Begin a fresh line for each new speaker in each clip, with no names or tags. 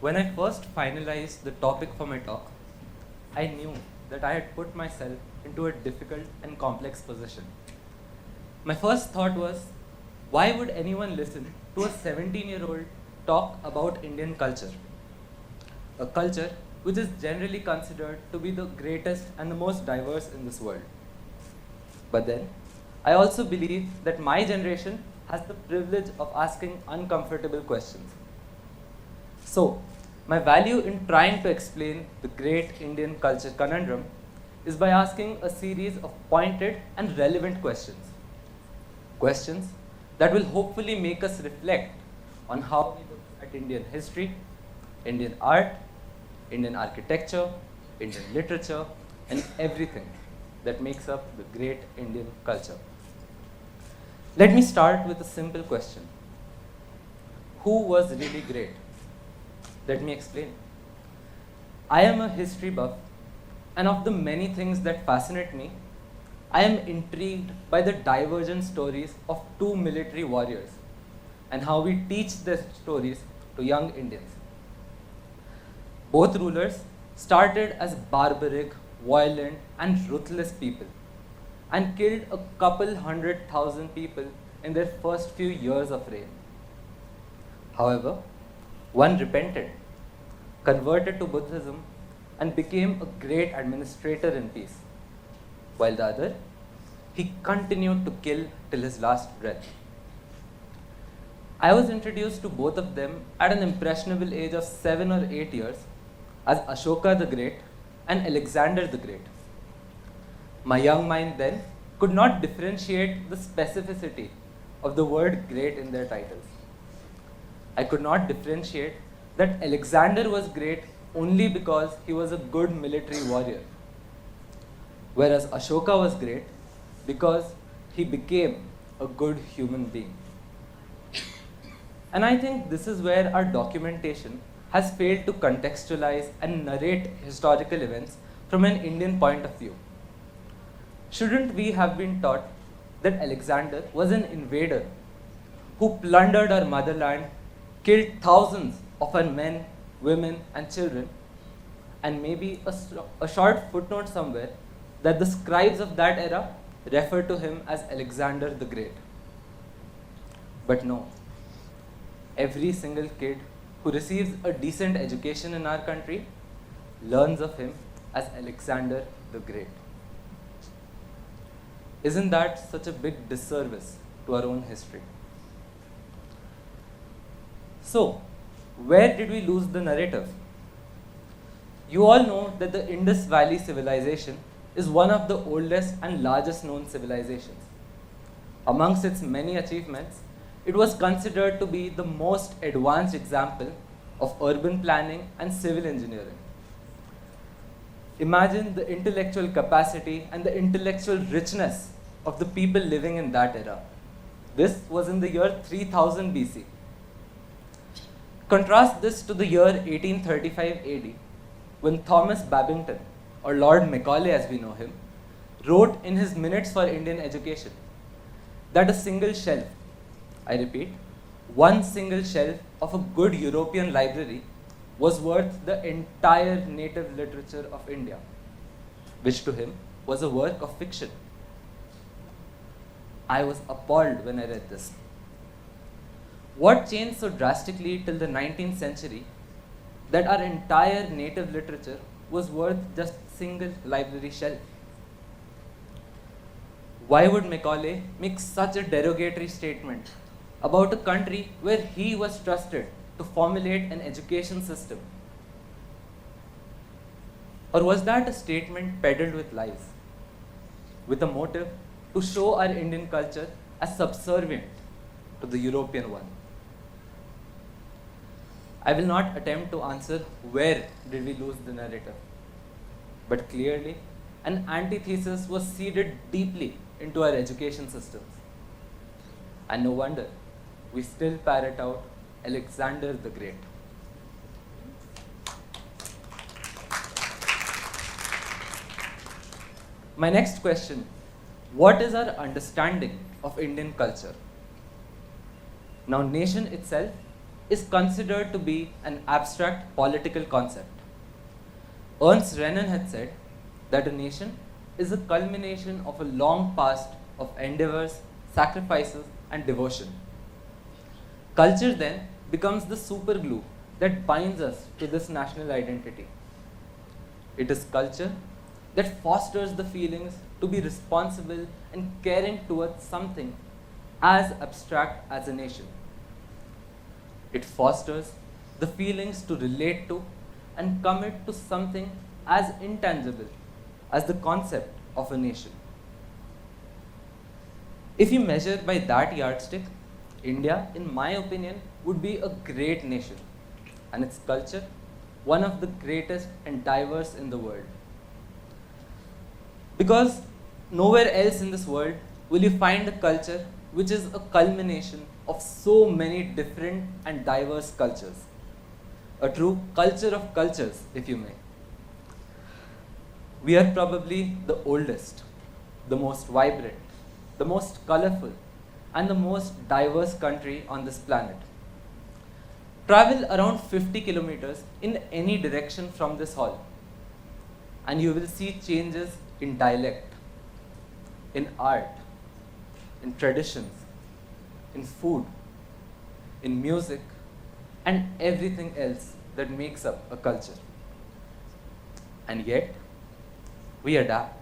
When I first finalized the topic for my talk, I knew that I had put myself into a difficult and complex position. My first thought was, why would anyone listen to a 17-year-old talk about Indian culture? A culture which is generally considered to be the greatest and the most diverse in this world. But then, I also believe that my generation has the privilege of asking uncomfortable questions. So, my value in trying to explain the great Indian culture conundrum is by asking a series of pointed and relevant questions. Questions that will hopefully make us reflect on how we look at Indian history, Indian art, Indian architecture, Indian literature, and everything that makes up the great Indian culture. Let me start with a simple question. Who was really great? Let me explain. I am a history buff, and of the many things that fascinate me, I am intrigued by the divergent stories of two military warriors and how we teach their stories to young Indians. Both rulers started as barbaric, violent, and ruthless people and killed a couple 100,000 people in their first few years of reign. However, one repented, converted to Buddhism, and became a great administrator in peace, while the other, he continued to kill till his last breath. I was introduced to both of them at an impressionable age of 7 or 8 years as Ashoka the Great and Alexander the Great. My young mind then could not differentiate the specificity of the word great in their titles. I could not differentiate that Alexander was great only because he was a good military warrior, whereas Ashoka was great because he became a good human being. And I think this is where our documentation has failed to contextualize and narrate historical events from an Indian point of view. Shouldn't we have been taught that Alexander was an invader who plundered our motherland, killed thousands of our men, women, and children, and maybe a short footnote somewhere that the scribes of that era refer to him as Alexander the Great? But no, every single kid who receives a decent education in our country learns of him as Alexander the Great. Isn't that such a big disservice to our own history? So, where did we lose the narrative? You all know that the Indus Valley civilization is one of the oldest and largest known civilizations. Amongst its many achievements, it was considered to be the most advanced example of urban planning and civil engineering. Imagine the intellectual capacity and the intellectual richness of the people living in that era. This was in the year 3000 BC. Contrast this to the year 1835 AD, when Thomas Babington, or Lord Macaulay as we know him, wrote in his Minutes for Indian Education that a single shelf, I repeat, one single shelf of a good European library was worth the entire native literature of India, which to him was a work of fiction. I was appalled when I read this. What changed so drastically till the 19th century that our entire native literature was worth just a single library shelf? Why would Macaulay make such a derogatory statement about a country where he was trusted to formulate an education system? Or was that a statement peddled with lies, with a motive to show our Indian culture as subservient to the European one? I will not attempt to answer where did we lose the narrative, but clearly an antithesis was seeded deeply into our education systems. And no wonder we still parrot out Alexander the Great. My next question, what is our understanding of Indian culture? Now, nation itself is considered to be an abstract political concept. Ernst Renan had said that a nation is a culmination of a long past of endeavors, sacrifices, and devotion. Culture then becomes the superglue that binds us to this national identity. It is culture that fosters the feelings to be responsible and caring towards something as abstract as a nation. It fosters the feelings to relate to and commit to something as intangible as the concept of a nation. If you measure by that yardstick, India, in my opinion, would be a great nation, and its culture, one of the greatest and diverse in the world. Because nowhere else in this world will you find a culture which is a culmination of so many different and diverse cultures. A true culture of cultures, if you may. We are probably the oldest, the most vibrant, the most colorful, and the most diverse country on this planet. Travel around 50 kilometers in any direction from this hall, and you will see changes in dialect, in art, in traditions, in food, in music, and everything else that makes up a culture. And yet, we adapt,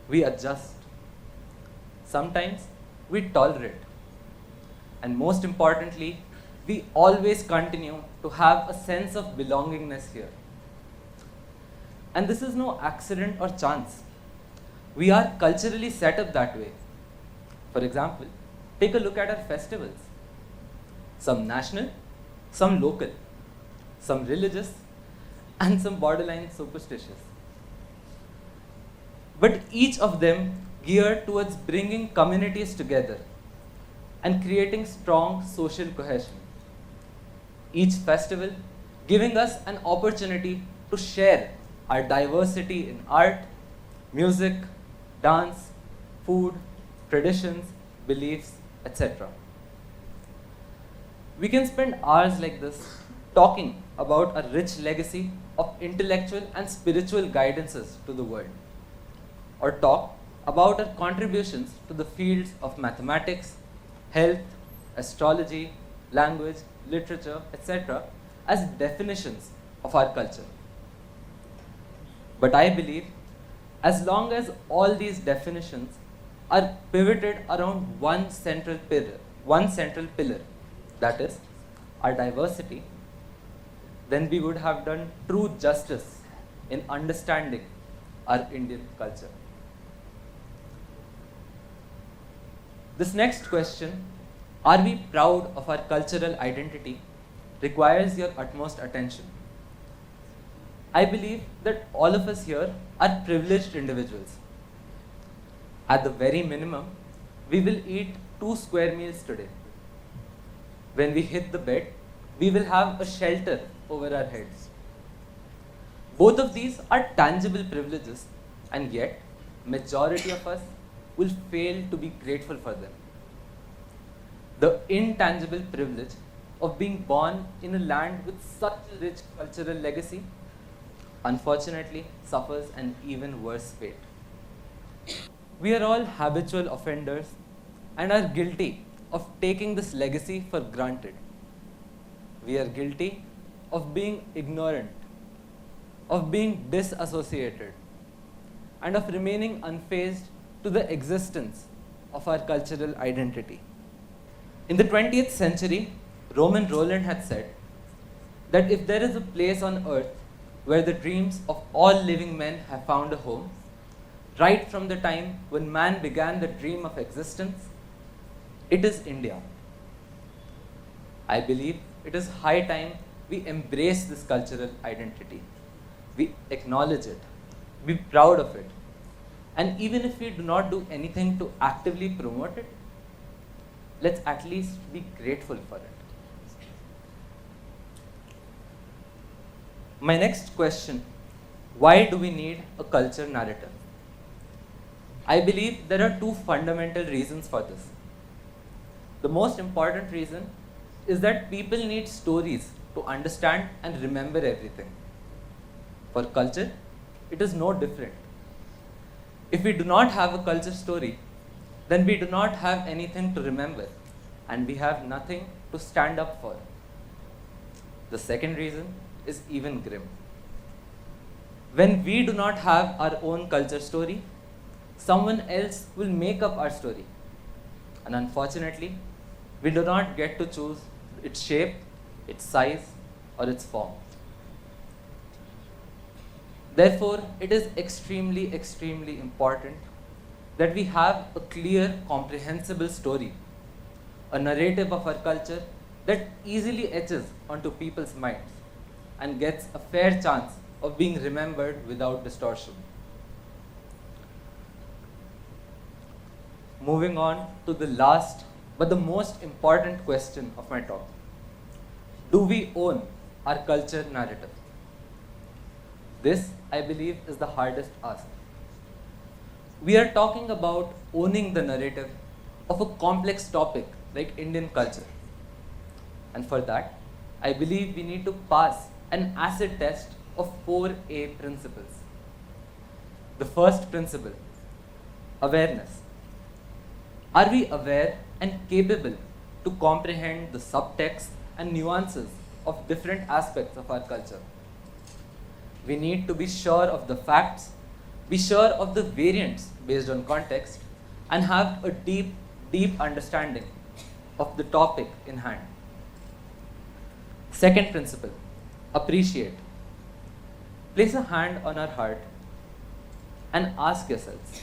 we adjust, sometimes we tolerate, and most importantly, we always continue to have a sense of belongingness here. And this is no accident or chance. We are culturally set up that way. For example, take a look at our festivals. Some national, some local, some religious, and some borderline superstitious. But each of them geared towards bringing communities together and creating strong social cohesion. Each festival giving us an opportunity to share our diversity in art, music, dance, food, traditions, beliefs, etc. We can spend hours like this talking about a rich legacy of intellectual and spiritual guidances to the world, or talk about our contributions to the fields of mathematics, health, astrology, language, literature, etc. as definitions of our culture. But I believe as long as all these definitions are pivoted around one central pillar, that is our diversity, then we would have done true justice in understanding our Indian culture. This next question, are we proud of our cultural identity, requires your utmost attention. I believe that all of us here are privileged individuals. At the very minimum, we will eat 2 square meals today. When we hit the bed, we will have a shelter over our heads. Both of these are tangible privileges, and yet majority of us will fail to be grateful for them. The intangible privilege of being born in a land with such a rich cultural legacy, unfortunately, suffers an even worse fate. We are all habitual offenders and are guilty of taking this legacy for granted. We are guilty of being ignorant, of being disassociated, and of remaining unfazed to the existence of our cultural identity. In the 20th century, Roman Roland had said that if there is a place on earth where the dreams of all living men have found a home, right from the time when man began the dream of existence, it is India. I believe it is high time we embrace this cultural identity. We acknowledge it, be proud of it, and even if we do not do anything to actively promote it, let's at least be grateful for it. My next question, why do we need a culture narrative? I believe there are 2 fundamental reasons for this. The most important reason is that people need stories to understand and remember everything. For culture, it is no different. If we do not have a culture story, then we do not have anything to remember and we have nothing to stand up for. The second reason is even grim. When we do not have our own culture story, someone else will make up our story. And unfortunately, we do not get to choose its shape, its size, or its form. Therefore, it is extremely, extremely important that we have a clear, comprehensible story, a narrative of our culture that easily etches onto people's minds and gets a fair chance of being remembered without distortion. Moving on to the last but the most important question of my talk. Do we own our culture narrative? This, I believe, is the hardest ask. We are talking about owning the narrative of a complex topic like Indian culture. And for that, I believe we need to pass an acid test of 4A principles. The first principle, awareness. Are we aware and capable to comprehend the subtext and nuances of different aspects of our culture? We need to be sure of the facts, be sure of the variants based on context, and have a deep, deep understanding of the topic in hand. Second principle, appreciate. Place a hand on our heart and ask yourselves,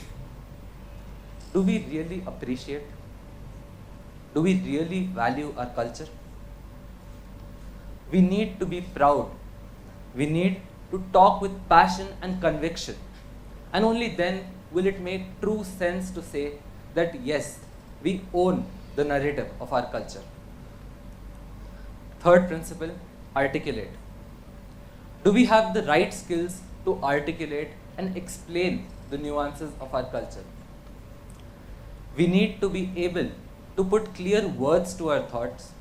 do we really appreciate? Do we really value our culture? We need to be proud. We need to talk with passion and conviction. And only then will it make true sense to say that yes, we own the narrative of our culture. Third principle, articulate. Do we have the right skills to articulate and explain the nuances of our culture? We need to be able to put clear words to our thoughts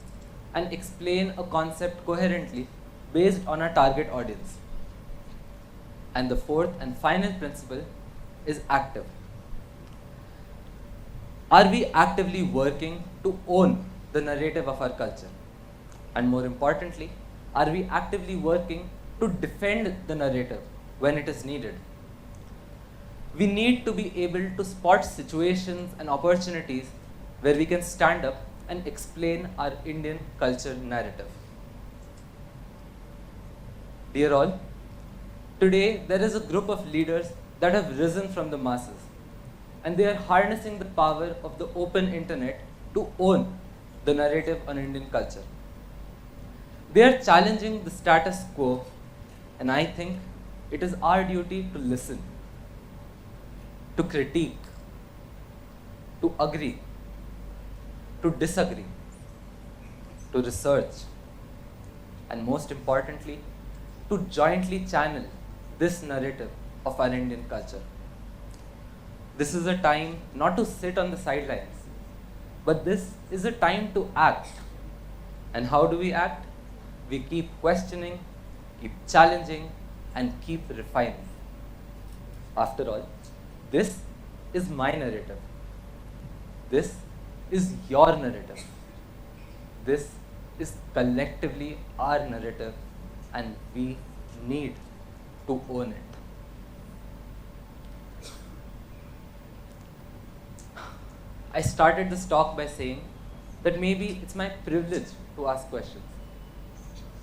and explain a concept coherently based on our target audience. And the fourth and final principle is active. Are we actively working to own the narrative of our culture? And more importantly, are we actively working to defend the narrative when it is needed? We need to be able to spot situations and opportunities where we can stand up and explain our Indian culture narrative. Dear all, today there is a group of leaders that have risen from the masses, and they are harnessing the power of the open internet to own the narrative on Indian culture. They are challenging the status quo, and I think it is our duty to listen, to critique, to agree, to disagree, to research, and most importantly, to jointly channel this narrative of our Indian culture. This is a time not to sit on the sidelines, but this is a time to act. And how do we act? We keep questioning, keep challenging, and keep refining. After all, this is my narrative. This is your narrative. This is collectively our narrative, and we need to own it. I started this talk by saying that maybe it's my privilege to ask questions.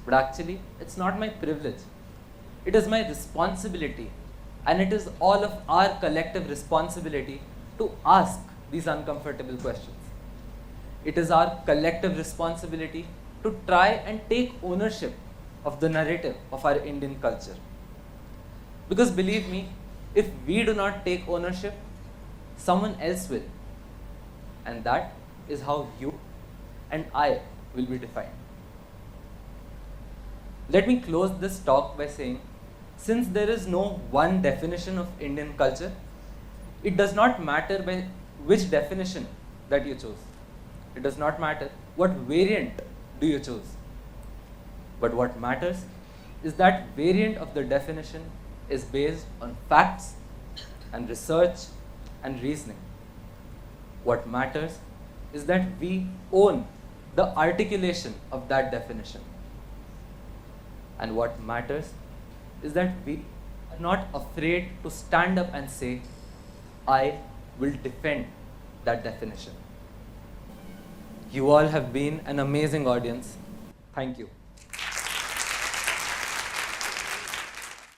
But actually, it's not my privilege. It is my responsibility, and it is all of our collective responsibility to ask these uncomfortable questions. It is our collective responsibility to try and take ownership of the narrative of our Indian culture. Because believe me, if we do not take ownership, someone else will. And that is how you and I will be defined. Let me close this talk by saying, since there is no one definition of Indian culture, it does not matter by which definition that you choose. It does not matter what variant do you choose? But what matters is that variant of the definition is based on facts and research and reasoning. What matters is that we own the articulation of that definition. And what matters is that we are not afraid to stand up and say, I will defend that definition. You all have been an amazing audience. Thank you.